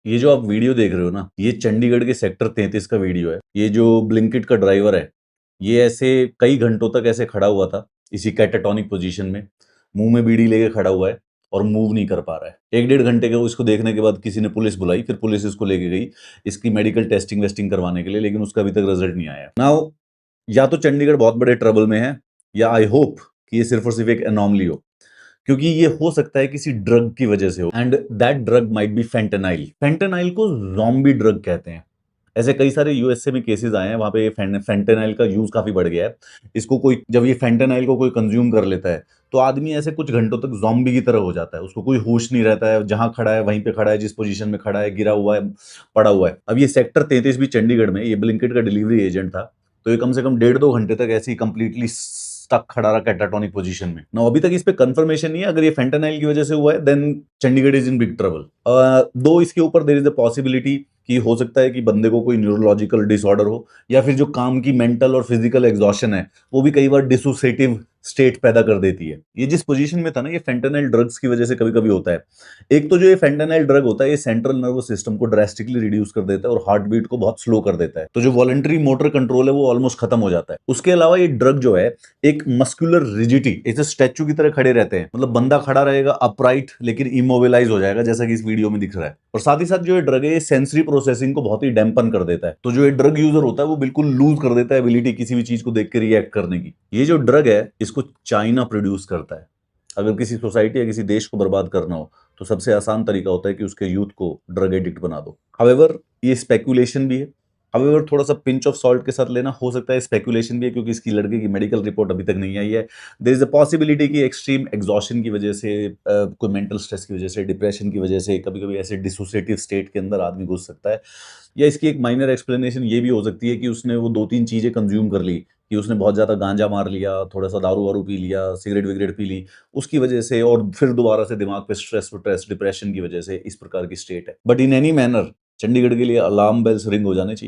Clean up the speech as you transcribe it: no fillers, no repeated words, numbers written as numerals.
ये जो आप वीडियो देख रहे हो ना, ये चंडीगढ़ के सेक्टर 33 का वीडियो है। ये जो ब्लिंकिट का ड्राइवर है, ये ऐसे कई घंटों तक ऐसे खड़ा हुआ था, इसी कैटाटोनिक पोजीशन में, मुंह में बीड़ी लेके खड़ा हुआ है और मूव नहीं कर पा रहा है। 1 डेढ़ घंटे के इसको देखने के बाद किसी ने पुलिस बुलाई, फिर पुलिस इसको लेके गई इसकी मेडिकल टेस्टिंग वेस्टिंग करवाने के लिए, लेकिन उसका अभी तक रिजल्ट नहीं आया। नाउ, या तो चंडीगढ़ बहुत बड़े ट्रबल में है, या आई होप कि ये सिर्फ और सिर्फ एक एनॉमली हो, क्योंकि ये हो सकता है किसी ड्रग की वजह से हो, and that drug might be fentanyl. Fentanyl को ज़ॉम्बी ड्रग कहते हैं। ऐसे कई सारे यूएसए में केसेस आए हैं, वहां पे फेंटेनाइल का यूज काफी बढ़ गया है। इसको कोई, जब ये फेंटेनाइल को कोई कंज्यूम कर लेता है, तो आदमी ऐसे कुछ घंटों तक ज़ॉम्बी की तरह हो जाता है। उसको कोई होश नहीं रहता है, जहां खड़ा है वहीं पे खड़ा है, जिस पोजीशन में खड़ा है, गिरा हुआ है, पड़ा हुआ है। अब ये सेक्टर 33 भी चंडीगढ़ में, ये ब्लिंकिट का डिलीवरी एजेंट था, तो ये कम से कम 1.5 2 घंटे तक ऐसे ही कंप्लीटली स्टक खड़ा रहा कैटाटोनिक पोजीशन में। ना अभी तक इस पे कंफर्मेशन नहीं है, अगर ये फेंटेनाइल की वजह से हुआ है then Chandigarh is in big trouble. दो इसके ऊपर देयर इज अ पॉसिबिलिटी कि हो सकता है कि बंदे को कोई न्यूरोलॉजिकल डिसऑर्डर हो, या फिर जो काम की मेंटल और फिजिकल एग्जॉशन है वो भी कई बार डिसोसिएटिव स्टेट पैदा कर देती है। ये जिस पोजीशन में था ना, ये फेंटेनाइल ड्रग्स की वजह से कभी कभी होता है। एक तो जो ये फेंटेनाइल ड्रग होता है, ये सेंट्रल नर्वस सिस्टम को ड्रेस्टिकली रिड्यूस कर देता है और हार्ट बीट को बहुत स्लो कर देता है, तो जो वॉलंटरी मोटर कंट्रोल है वो ऑलमोस्ट खत्म हो जाता है। उसके अलावा ये ड्रग जो है, एक मस्कुलर रिजिडिटी, ऐसे स्टैचू की तरह खड़े रहते हैं, मतलब बंदा खड़ा रहेगा अपराइट लेकिन इमोबिलाइज हो जाएगा, जैसा कि इस वीडियो में दिख रहा है। और साथ ही साथ जो ये ड्रग है, ये सेंसरी प्रोसेसिंग को बहुत ही डैम्पन कर देता है, तो जो ये ड्रग यूजर होता है वो बिल्कुल लूज कर देता है एबिलिटी किसी भी चीज को देख के रिएक्ट करने की। ये जो ड्रग है, इसको चाइना प्रोड्यूस करता है। अगर किसी सोसाइटी या किसी देश को बर्बाद करना हो, तो सबसे आसान तरीका होता है कि उसके यूथ को ड्रग एडिक्ट बना दो। हाउएवर, ये स्पेकुलेशन भी है। हाउएवर, थोड़ा सा पिंच ऑफ सॉल्ट के साथ लेना, हो सकता है स्पेकुलेशन भी है, क्योंकि इसकी लड़के की मेडिकल रिपोर्ट अभी तक नहीं आई है। देयर इज अ पॉसिबिलिटी कि एक्सट्रीम एग्जॉशन की वजह से, कोई मेंटल स्ट्रेस की वजह से, डिप्रेशन की वजह से, कभी कभी ऐसे डिसोसिएटिव स्टेट के अंदर आदमी घुस सकता है। या इसकी एक माइनर एक्सप्लेनेशन ये भी हो सकती है कि उसने वो 2 3 चीजें कंज्यूम कर ली, कि उसने बहुत ज्यादा गांजा मार लिया, थोड़ा सा दारू वारू पी लिया, सिगरेट विगरेट पी ली, उसकी वजह से, और फिर दोबारा से दिमाग पे स्ट्रेस वट्रेस डिप्रेशन की वजह से इस प्रकार की स्टेट है। But in any manner, Chandigarh के लिए अलार्म बेल्स रिंग हो जाने चाहिए।